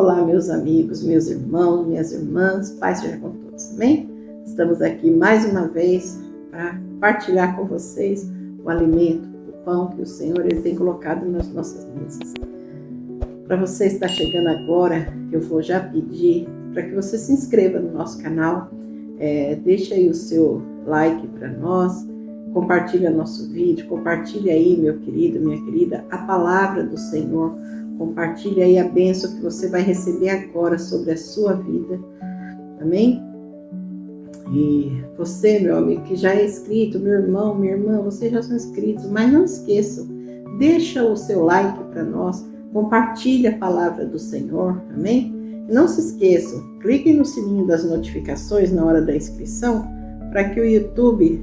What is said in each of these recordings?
Olá, meus amigos, meus irmãos, minhas irmãs, paz seja com todos, amém? Estamos aqui mais uma vez para partilhar com vocês o alimento, o pão que o Senhor ele tem colocado nas nossas mesas. Para você estar chegando agora, eu vou já pedir para que você se inscreva no nosso canal, deixe aí o seu like para nós, compartilha nosso vídeo, compartilha aí, meu querido, minha querida, a palavra do Senhor. Compartilhe aí a bênção que você vai receber agora sobre a sua vida. Amém? E você, meu amigo, que já é inscrito, meu irmão, minha irmã, vocês já são inscritos, mas não esqueçam, deixa o seu like para nós, compartilhe a palavra do Senhor, amém? E não se esqueçam, cliquem no sininho das notificações na hora da inscrição, para que o YouTube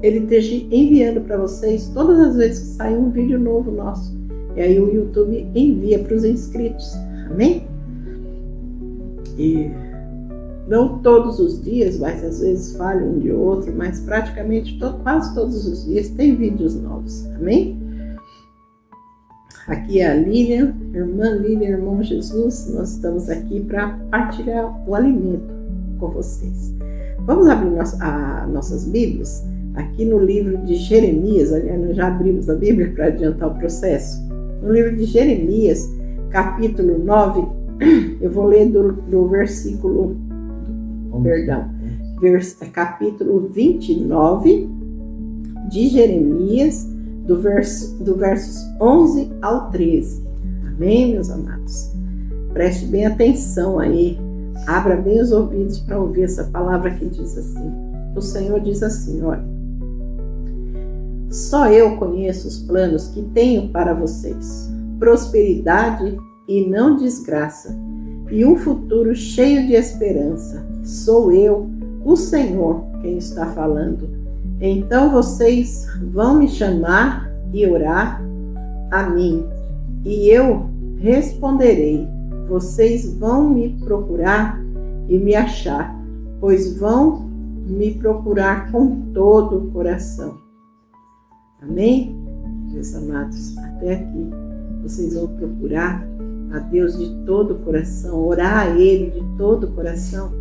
ele esteja enviando para vocês todas as vezes que sair um vídeo novo nosso. E aí o YouTube envia para os inscritos, amém? E não todos os dias, mas às vezes falha um de outro, mas praticamente quase todos os dias tem vídeos novos, amém? Aqui é a Lilian, irmã Lilian, irmão Jesus, nós estamos aqui para partilhar o alimento com vocês. Vamos abrir nossas Bíblias? Aqui no livro de Jeremias, aliás, nós já abrimos a Bíblia para adiantar o processo. No livro de Jeremias, capítulo 9, eu vou ler do versículo, capítulo 29 de Jeremias, do versos 11 ao 13. Amém, meus amados? Preste bem atenção aí, abra bem os ouvidos para ouvir essa palavra que diz assim. O Senhor diz assim, olha: só eu conheço os planos que tenho para vocês, prosperidade e não desgraça, e um futuro cheio de esperança. Sou eu, o Senhor, quem está falando. Então vocês vão me chamar e orar a mim, e eu responderei. Vocês vão me procurar e me achar, pois vão me procurar com todo o coração. Amém? Meus amados, até aqui vocês vão procurar a Deus de todo o coração, orar a Ele de todo o coração,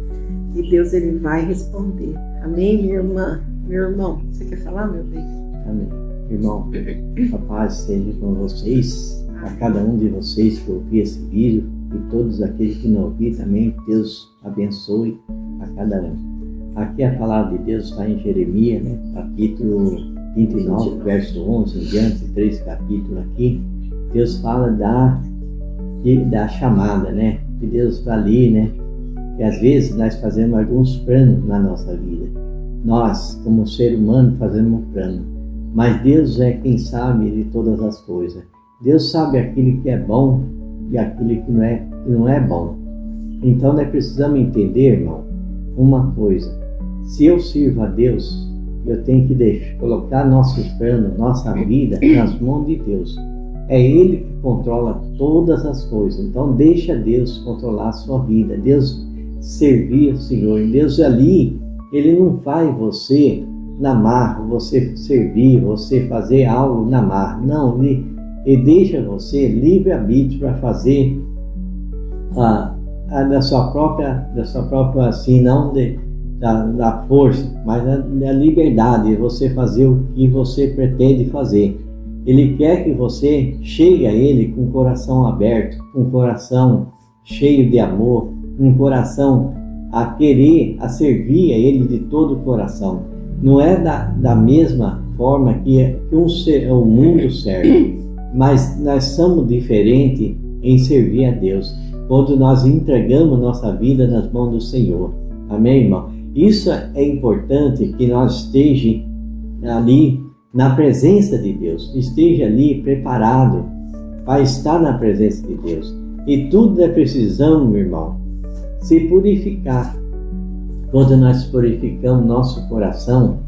e Deus ele vai responder. Amém, minha irmã, meu irmão? Você quer falar, meu bem? Amém. Irmão, a paz seja com vocês, a cada um de vocês que ouviu esse vídeo, e todos aqueles que não ouviram também, Deus abençoe a cada um. Aqui a palavra de Deus está em Jeremias, né? Capítulo 29, verso 11 em diante, 3 capítulos aqui. Deus fala da chamada, né? Que Deus está ali, né? Que às vezes nós fazemos alguns planos na nossa vida. Nós, como ser humano, fazemos um plano. Mas Deus é quem sabe de todas as coisas. Deus sabe aquilo que é bom e aquilo que não é bom. Então nós precisamos entender, irmão, uma coisa. Se eu sirvo a Deus, eu tenho que colocar nossos planos, nossa vida nas mãos de Deus. É Ele que controla todas as coisas. Então deixa Deus controlar a sua vida. Deus servir o Senhor. Deus ali, Ele não faz você na marra, você servir, você fazer algo na marra. Não, Ele deixa você livre-arbítrio para fazer da sua própria, assim, não da força, mas da liberdade, você fazer o que você pretende fazer. Ele quer que você chegue a Ele com o coração aberto, com o coração cheio de amor, um coração a querer, a servir a Ele de todo o coração. Não é da mesma forma que o mundo serve, mas nós somos diferentes em servir a Deus, quando nós entregamos nossa vida nas mãos do Senhor. Amém, irmão? Isso é importante, que nós estejamos ali na presença de Deus, esteja ali preparado para estar na presença de Deus. E tudo é precisamos, meu irmão, se purificar. Quando nós purificamos nosso coração,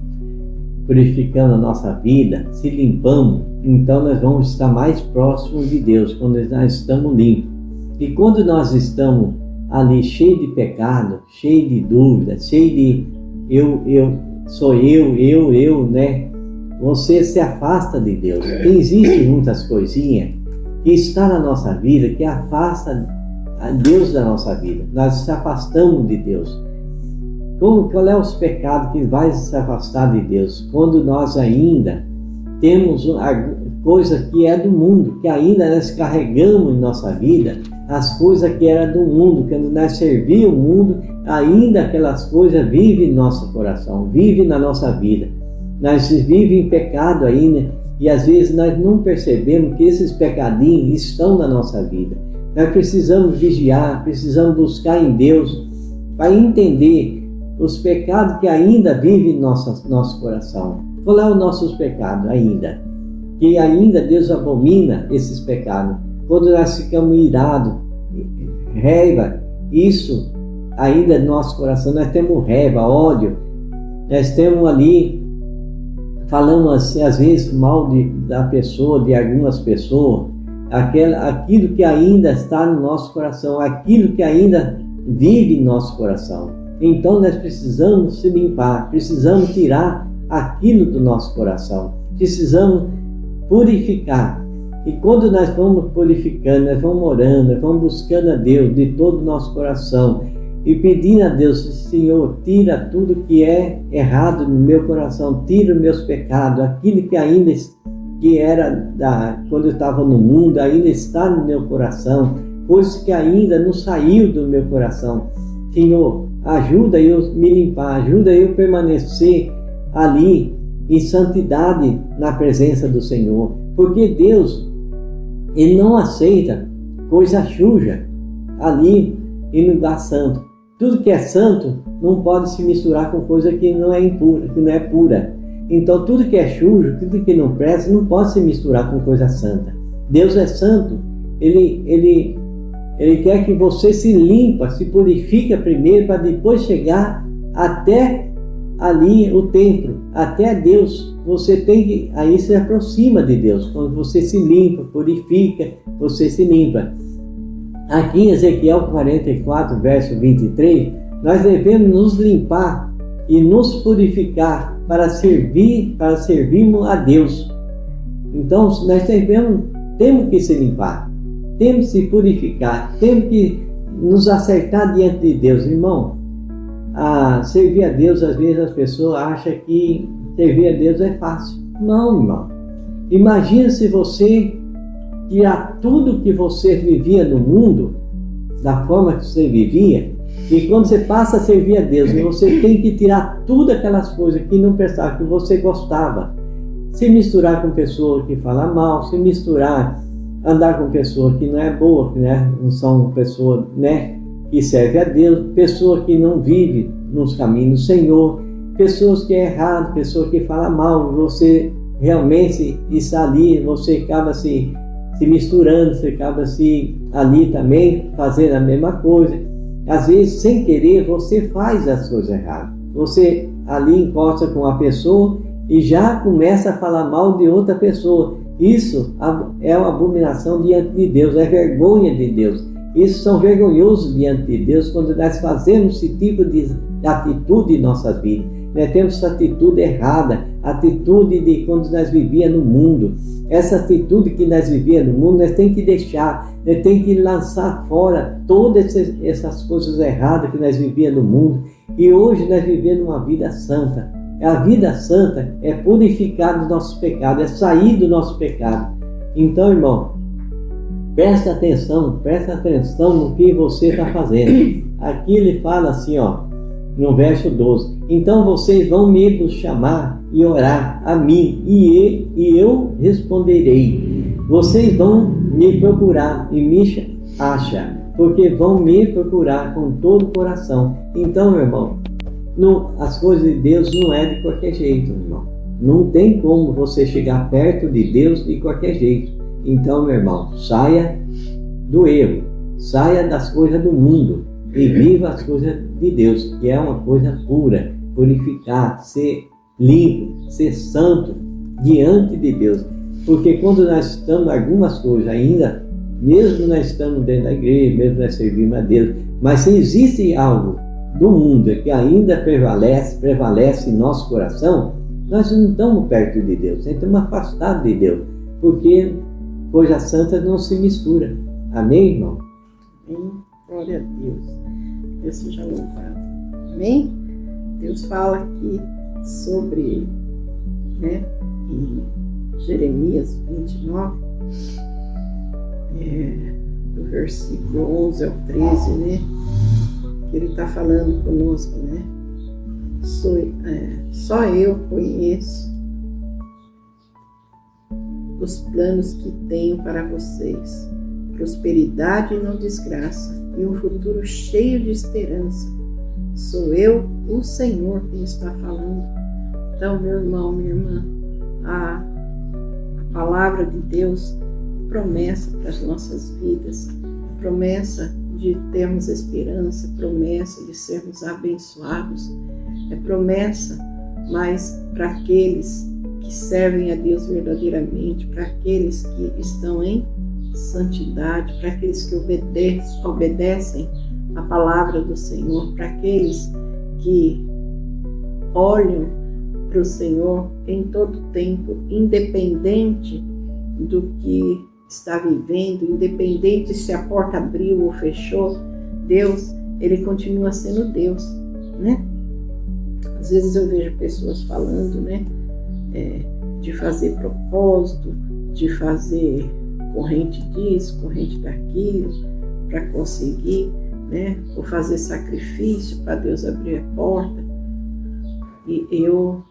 purificando a nossa vida, se limpamos, então nós vamos estar mais próximos de Deus, quando nós estamos limpos. E quando nós estamos ali cheio de pecado, cheio de dúvida, cheio de eu, né? Você se afasta de Deus. Existem muitas coisinhas que estão na nossa vida que afasta a Deus da nossa vida. Nós nos afastamos de Deus. Qual é os pecados que vai se afastar de Deus? Quando nós ainda temos a coisa que é do mundo, que ainda nós carregamos em nossa vida, as coisas que eram do mundo, quando nós servíamos o mundo, ainda aquelas coisas vivem em nosso coração, vivem na nossa vida. Nós vivemos em pecado ainda, e às vezes nós não percebemos que esses pecadinhos estão na nossa vida. Nós precisamos vigiar, precisamos buscar em Deus para entender os pecados que ainda vivem em nosso coração. Qual é o nosso pecado ainda? Que ainda Deus abomina esses pecados. Quando nós ficamos irados, raiva, isso ainda no nosso coração, nós temos raiva, ódio, nós temos ali, falamos assim, às vezes mal da pessoa, de algumas pessoas, aquilo que ainda está no nosso coração, aquilo que ainda vive em nosso coração. Então nós precisamos se limpar, precisamos tirar aquilo do nosso coração, precisamos purificar. E quando nós vamos purificando, nós vamos orando, nós vamos buscando a Deus de todo o nosso coração e pedindo a Deus: Senhor, tira tudo que é errado no meu coração, tira os meus pecados, aquilo que ainda que era quando eu estava no mundo, ainda está no meu coração, coisas que ainda não saiu do meu coração. Senhor, ajuda eu me limpar, ajuda eu permanecer ali em santidade na presença do Senhor, porque Deus, Ele não aceita coisa suja ali em lugar santo. Tudo que é santo não pode se misturar com coisa que não é impura, que não é pura. Então tudo que é sujo, tudo que não presta, não pode se misturar com coisa santa. Deus é santo. Ele quer que você se limpa, se purifica primeiro, para depois chegar até ali o templo, até Deus. Você tem que, aí se aproxima de Deus. Quando você se limpa, purifica, você se limpa. Aqui em Ezequiel 44, verso 23, nós devemos nos limpar e nos purificar para servirmos a Deus. Então nós temos que se limpar, temos que se purificar, temos que nos acertar diante de Deus. Irmão, servir a Deus, às vezes as pessoas acham que servir a Deus é fácil. Não, irmão. Imagina se você tirar tudo que você vivia no mundo, da forma que você vivia, e quando você passa a servir a Deus, você tem que tirar tudo aquelas coisas que não prestavam, que você gostava. Se misturar com pessoas que falam mal, se misturar, andar com pessoas que não é boa, que não são pessoas que servem a Deus, pessoas que não vivem nos caminhos do Senhor, pessoas que é errado, pessoas que falam mal, você realmente está ali, você acaba se misturando, você acaba ali também fazendo a mesma coisa. Às vezes, sem querer, você faz as coisas erradas. Você ali encosta com a pessoa e já começa a falar mal de outra pessoa. Isso é uma abominação diante de Deus, é vergonha de Deus. Isso são vergonhosos diante de Deus quando nós fazemos esse tipo de atitude em nossas vidas. Nós temos essa atitude errada, atitude de quando nós vivíamos no mundo. Essa atitude que nós vivíamos no mundo, nós temos que deixar, nós temos que lançar fora todas essas coisas erradas que nós vivíamos no mundo. E hoje nós vivemos uma vida santa. A vida santa é purificar dos nossos pecados, é sair do nosso pecado. Então, irmão, presta atenção no que você está fazendo. Aqui ele fala assim, no verso 12: então vocês vão me chamar e orar a mim, e eu responderei. Vocês vão me procurar e me achar, porque vão me procurar com todo o coração. Então, meu irmão, as coisas de Deus não é de qualquer jeito, irmão. Não tem como você chegar perto de Deus de qualquer jeito. Então, meu irmão, saia do erro, saia das coisas do mundo e viva as coisas de Deus, que é uma coisa pura, purificar, ser limpo, ser santo diante de Deus. Porque quando nós estamos em algumas coisas ainda, mesmo nós estamos dentro da igreja, mesmo nós servimos a Deus, mas se existe algo do mundo que ainda prevalece em nosso coração, nós não estamos perto de Deus, nós estamos afastados de Deus, porque coisa santa não se mistura. Amém, irmão? Glória a Deus. Deus seja louvado. Amém? Deus fala aqui sobre, em Jeremias 29, do versículo 11 ao 13, que ele está falando conosco, só eu conheço os planos que tenho para vocês, prosperidade e não desgraça, e um futuro cheio de esperança. Sou eu, o Senhor, quem está falando. Então, meu irmão, minha irmã, a palavra de Deus, promessa para as nossas vidas, promessa de termos esperança, promessa de sermos abençoados, é promessa, mas para aqueles que servem a Deus verdadeiramente, para aqueles que estão em santidade, para aqueles que obedecem a palavra do Senhor, para aqueles que olham para o Senhor em todo tempo, independente do que está vivendo, independente se a porta abriu ou fechou, Deus, Ele continua sendo Deus, Às vezes eu vejo pessoas falando, de fazer propósito, de fazer corrente disso, corrente daquilo, para conseguir, ou fazer sacrifício para Deus abrir a porta. E eu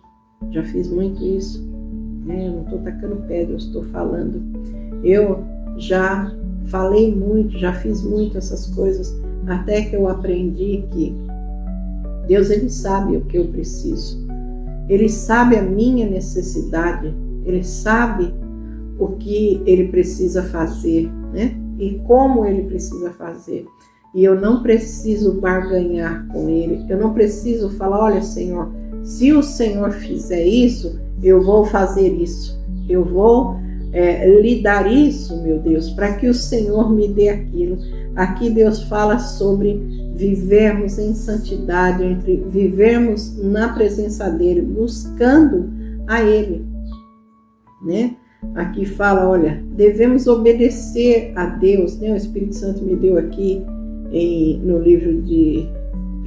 já fiz muito isso, eu não estou tacando pedra, eu estou falando. Eu já falei muito, já fiz muito essas coisas, até que eu aprendi que Deus, Ele sabe o que eu preciso. Ele sabe a minha necessidade, Ele sabe o que Ele precisa fazer, e como Ele precisa fazer. E eu não preciso barganhar com Ele, eu não preciso falar, olha Senhor, se o Senhor fizer isso, eu vou fazer isso, eu vou lhe dar isso, meu Deus, para que o Senhor me dê aquilo. Aqui Deus fala sobre vivermos em santidade, entre vivermos na presença dEle, buscando a Ele, Aqui fala, olha, devemos obedecer a Deus, O Espírito Santo me deu aqui no livro de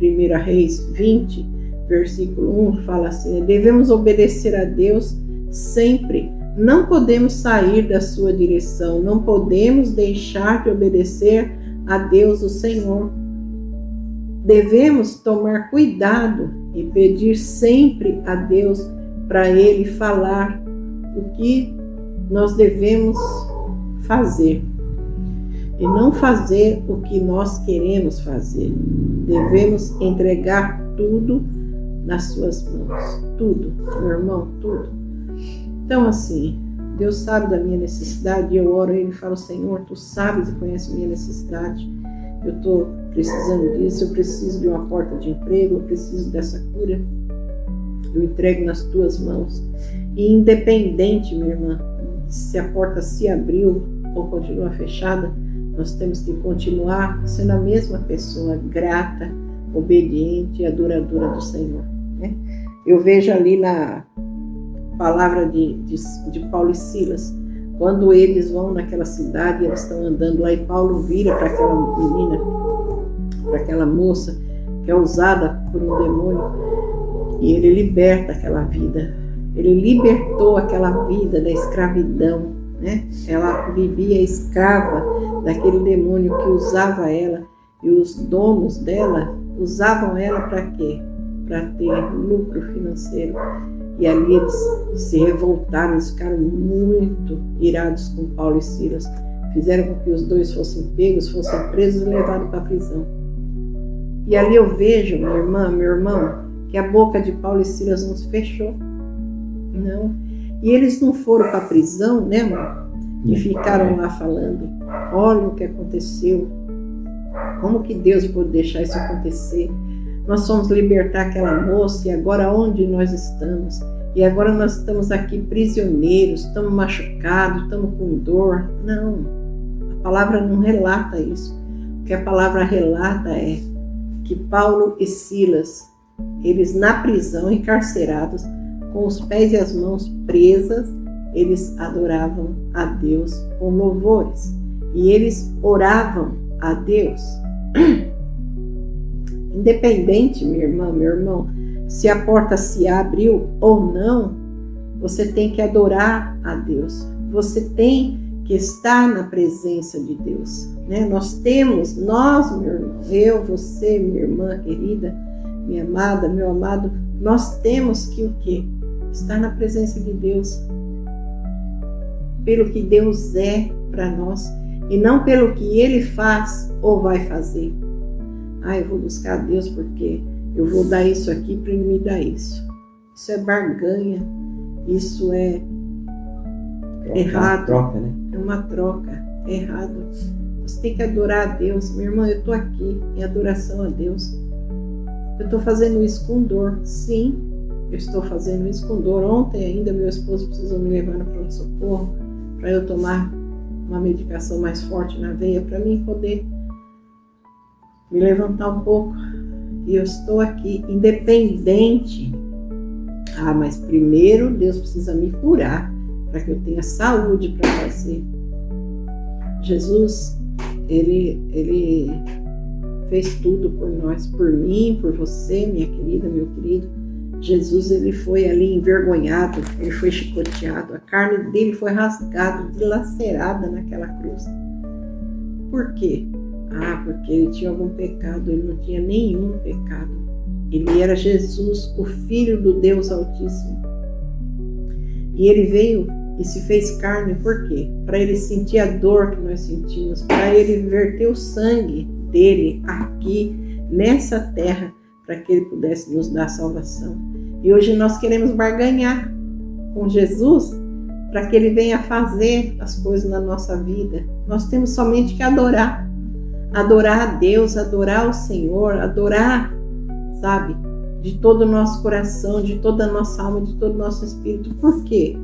1 Reis 20, versículo 1, fala assim, devemos obedecer a Deus sempre. Não podemos sair da sua direção, não podemos deixar de obedecer a Deus, o Senhor. Devemos tomar cuidado e pedir sempre a Deus para Ele falar o que nós devemos fazer e não fazer o que nós queremos fazer. Devemos entregar tudo nas suas mãos, tudo, meu irmão, tudo. Então assim, Deus sabe da minha necessidade e eu oro a Ele e falo, Senhor, Tu sabes e conheces a minha necessidade, eu estou precisando disso, eu preciso de uma porta de emprego, eu preciso dessa cura, eu entrego nas Tuas mãos. E independente, minha irmã, se a porta se abriu ou continua fechada, nós temos que continuar sendo a mesma pessoa, grata, obediente e adoradora do Senhor. Eu vejo ali na palavra de Paulo e Silas, quando eles vão naquela cidade, eles estão andando lá e Paulo vira para aquela menina, para aquela moça que é usada por um demônio, e ele liberta aquela vida, ele libertou aquela vida da escravidão, Ela vivia escrava daquele demônio que usava ela, e os donos dela usavam ela para quê? Para ter lucro financeiro. E ali eles se revoltaram, eles ficaram muito irados com Paulo e Silas. Fizeram com que os dois fossem pegos, fossem presos e levados para a prisão. E ali eu vejo, minha irmã, meu irmão, que a boca de Paulo e Silas não se fechou. Não. E eles não foram para a prisão, mano? E ficaram lá falando, olha o que aconteceu. Como que Deus pôde deixar isso acontecer? Nós fomos libertar aquela moça e agora onde nós estamos? E agora nós estamos aqui prisioneiros, estamos machucados, estamos com dor. Não, a palavra não relata isso. O que a palavra relata é que Paulo e Silas, eles na prisão, encarcerados, com os pés e as mãos presas, eles adoravam a Deus com louvores. E eles oravam a Deus Independente, minha irmã, meu irmão, se a porta se abriu ou não, você tem que adorar a Deus. Você tem que estar na presença de Deus, né? Nós, meu irmão, eu, você, minha irmã querida, minha amada, meu amado, nós temos que o quê? Estar na presença de Deus, pelo que Deus é para nós, e não pelo que Ele faz ou vai fazer. Eu vou buscar a Deus porque eu vou dar isso aqui para Ele me dar isso. Isso é barganha, isso é errado. Troca, né? É uma troca, é errado. Você tem que adorar a Deus. Minha irmã, eu estou aqui em adoração a Deus. Eu estou fazendo isso com dor, sim. Eu estou fazendo isso com dor. Ontem ainda meu esposo precisou me levar no pronto-socorro para eu tomar uma medicação mais forte na veia para mim poder me levantar um pouco. E eu estou aqui independente. Mas primeiro Deus precisa me curar para que eu tenha saúde para fazer. Jesus, ele fez tudo por nós, por mim, por você, minha querida, meu querido. Jesus, ele foi ali envergonhado, ele foi chicoteado, a carne dele foi rasgada, dilacerada naquela cruz. Por quê? Porque ele tinha algum pecado, ele não tinha nenhum pecado. Ele era Jesus, o Filho do Deus Altíssimo. E ele veio e se fez carne, por quê? Para ele sentir a dor que nós sentimos, para ele verter o sangue dele aqui, nessa terra, para que ele pudesse nos dar salvação. E hoje nós queremos barganhar com Jesus para que ele venha fazer as coisas na nossa vida. Nós temos somente que adorar. Adorar a Deus, adorar o Senhor, adorar, sabe, de todo o nosso coração, de toda a nossa alma, de todo o nosso espírito. Por quê?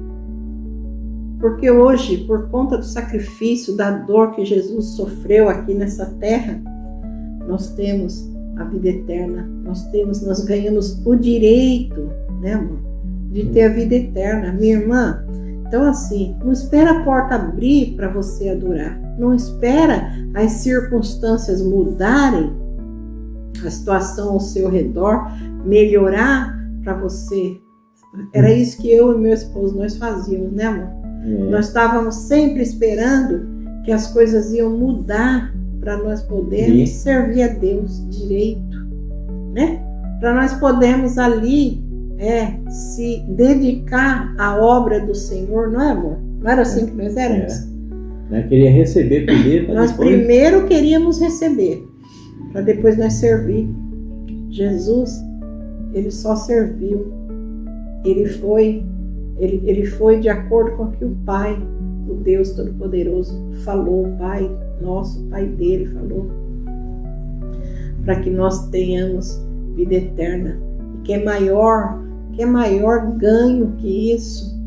Porque hoje, por conta do sacrifício, da dor que Jesus sofreu aqui nessa terra, nós temos a vida eterna, nós ganhamos o direito, né, amor, de ter a vida eterna. Minha irmã, então assim, não espera a porta abrir para você adorar, não espera as circunstâncias mudarem, a situação ao seu redor melhorar para você. Era isso que eu e meu esposo nós fazíamos, né, amor? Nós estávamos sempre esperando que as coisas iam mudar para nós podermos servir a Deus direito, né? Para nós podermos ali se dedicar à obra do Senhor, não é, amor? Não era assim que nós éramos? Nós queríamos receber primeiro. Nós primeiro queríamos receber, para depois nós servir. Jesus, ele só serviu. Ele foi de acordo com o que o Pai, o Deus Todo-Poderoso, falou, o Pai nosso, o Pai dele falou, para que nós tenhamos vida eterna. E que é maior ganho que isso,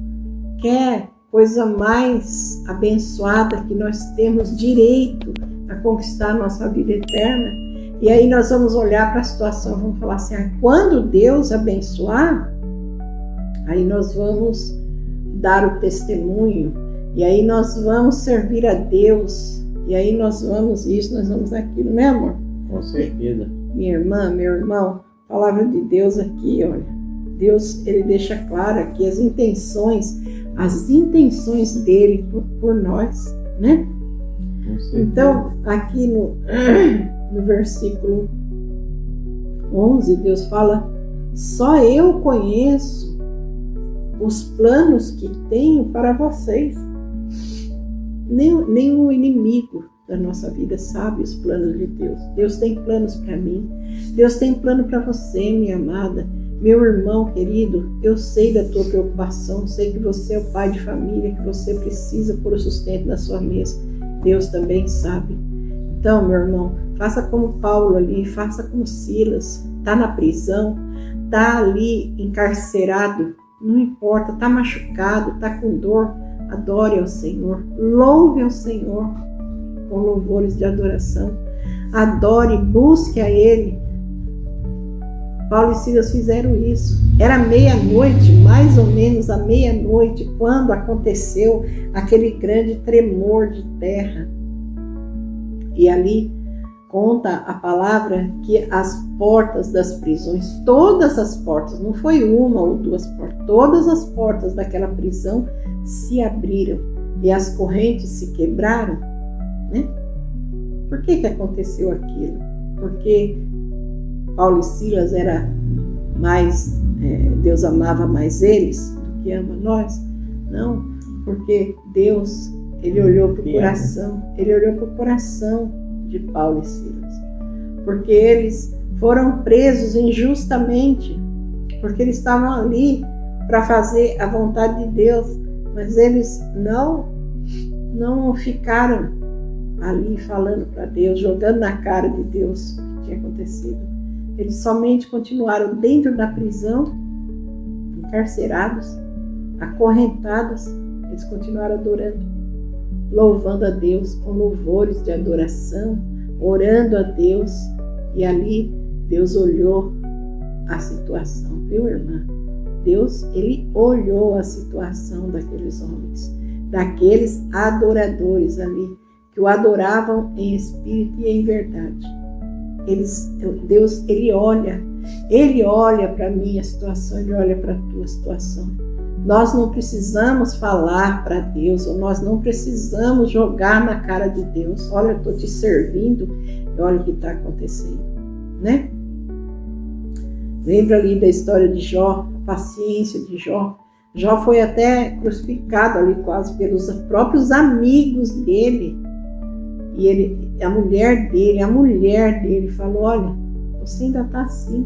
que é coisa mais abençoada, que nós temos direito a conquistar a nossa vida eterna. E aí nós vamos olhar para a situação, vamos falar assim, quando Deus abençoar, aí nós vamos dar o testemunho, e aí nós vamos servir a Deus, e aí nós vamos isso, nós vamos aquilo, né, amor? Com certeza. Minha irmã, meu irmão, a palavra de Deus aqui, olha, Deus, ele deixa claro aqui as intenções dele por nós, né? Então, aqui no versículo 11, Deus fala, só eu conheço os planos que tenho para vocês. Nem o inimigo da nossa vida sabe os planos de Deus. Deus tem planos para mim. Deus tem plano para você, minha amada. Meu irmão querido, eu sei da tua preocupação, sei que você é o pai de família, que você precisa pôr o sustento na sua mesa. Deus também sabe. Então, meu irmão, faça como Paulo ali, faça como Silas. Está na prisão, está ali encarcerado, não importa, está machucado, está com dor, adore ao Senhor, louve ao Senhor com louvores de adoração, adore, busque a Ele. Paulo e Silas fizeram isso. Era meia-noite, mais ou menos a meia-noite, quando aconteceu aquele grande tremor de terra. E ali conta a palavra que as portas das prisões, todas as portas, não foi uma ou duas portas, todas as portas daquela prisão se abriram e as correntes se quebraram, né? Por que aconteceu aquilo? Porque Paulo e Silas era mais, Deus amava mais eles do que ama nós? Não, porque Deus, Ele olhou para o coração, Ele olhou para o coração de Paulo e Silas, porque eles foram presos injustamente, porque eles estavam ali para fazer a vontade de Deus, mas eles não ficaram ali falando para Deus, jogando na cara de Deus o que tinha acontecido. Eles somente continuaram dentro da prisão, encarcerados, acorrentados. Eles continuaram adorando, louvando a Deus com louvores de adoração, orando a Deus. E ali Deus olhou a situação, viu, irmã? Deus, Ele olhou a situação daqueles homens, daqueles adoradores ali, que o adoravam em espírito e em verdade. Deus, Ele olha para a minha situação, Ele olha para a tua situação. Nós não precisamos falar para Deus, ou nós não precisamos jogar na cara de Deus. Olha, eu estou te servindo e olha o que está acontecendo, né? Lembra ali da história de Jó, a paciência de Jó. Jó foi até crucificado ali quase pelos próprios amigos dele. E a mulher dele falou, olha, você ainda está assim.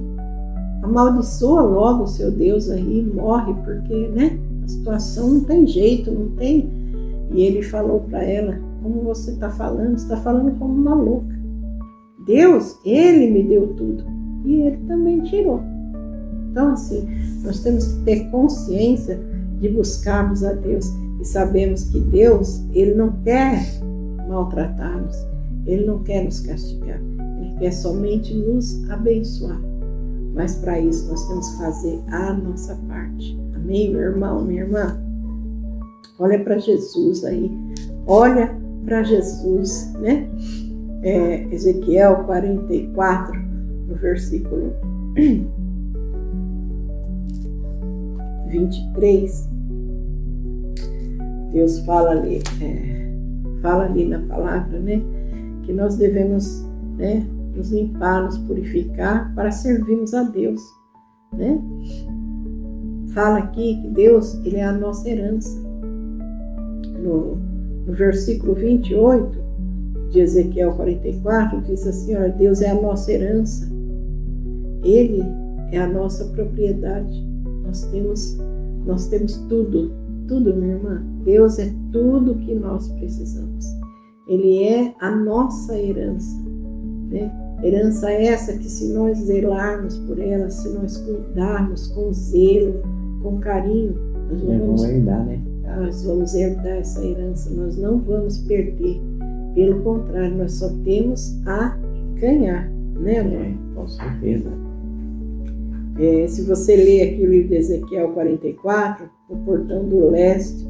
Amaldiçoa logo o seu Deus aí, morre, porque, né, a situação não tem jeito, não tem. E ele falou para ela, como você está falando? Você está falando como uma louca. Deus, Ele me deu tudo. E Ele também tirou. Então, assim, nós temos que ter consciência de buscarmos a Deus. E sabemos que Deus, Ele não quer maltratar-nos. Ele não quer nos castigar. Ele quer somente nos abençoar. Mas para isso nós temos que fazer a nossa parte. Amém, meu irmão, minha irmã? Olha para Jesus aí. Olha para Jesus, né? Ezequiel 44, no versículo 23. Deus fala ali na palavra, né? Que nós devemos, né, nos limpar, nos purificar para servirmos a Deus, né? Fala aqui que Deus, Ele é a nossa herança. No versículo 28 de Ezequiel 44, diz assim, olha, Deus é a nossa herança. Ele é a nossa propriedade. Nós temos tudo, minha irmã. Deus é tudo que nós precisamos. Ele é a nossa herança, né? Herança essa que, se nós zelarmos por ela, se nós cuidarmos com zelo, com carinho, nós vamos herdar essa herança, nós não vamos perder. Pelo contrário, nós só temos a ganhar, né, amor? Com certeza. Se você ler aqui o livro de Ezequiel 44, o portão do leste,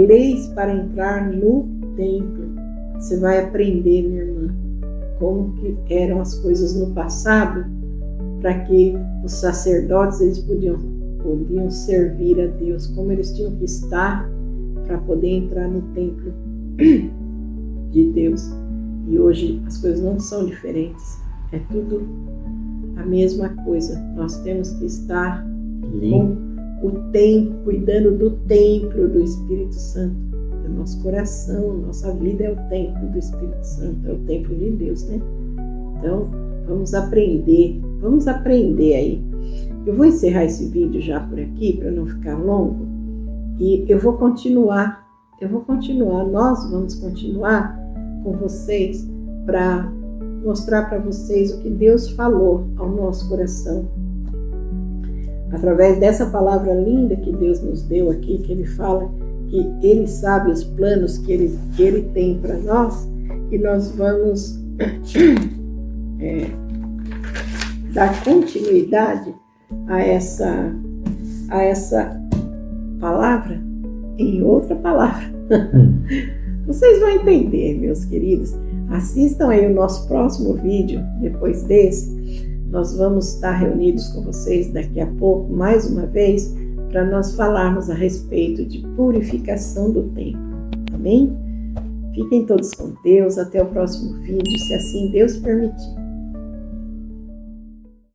leis para entrar no templo, você vai aprender, minha irmã, como que eram as coisas no passado, para que os sacerdotes eles podiam servir a Deus, como eles tinham que estar para poder entrar no templo de Deus. E hoje as coisas não são diferentes, é tudo a mesma coisa. Nós temos que estar com o templo, cuidando do templo do Espírito Santo. O nosso coração, nossa vida é o templo do Espírito Santo, é o templo de Deus, né? Então, vamos aprender aí. Eu vou encerrar esse vídeo já por aqui, para não ficar longo, e eu vou continuar, nós vamos continuar com vocês, para mostrar para vocês o que Deus falou ao nosso coração. Através dessa palavra linda que Deus nos deu aqui, que Ele fala que Ele sabe os planos que Ele tem para nós, e nós vamos dar continuidade a essa palavra em outra palavra. Vocês vão entender, meus queridos. Assistam aí o nosso próximo vídeo, depois desse. Nós vamos estar reunidos com vocês daqui a pouco, mais uma vez, para nós falarmos a respeito de purificação do templo. Amém? Fiquem todos com Deus. Até o próximo vídeo, se assim Deus permitir.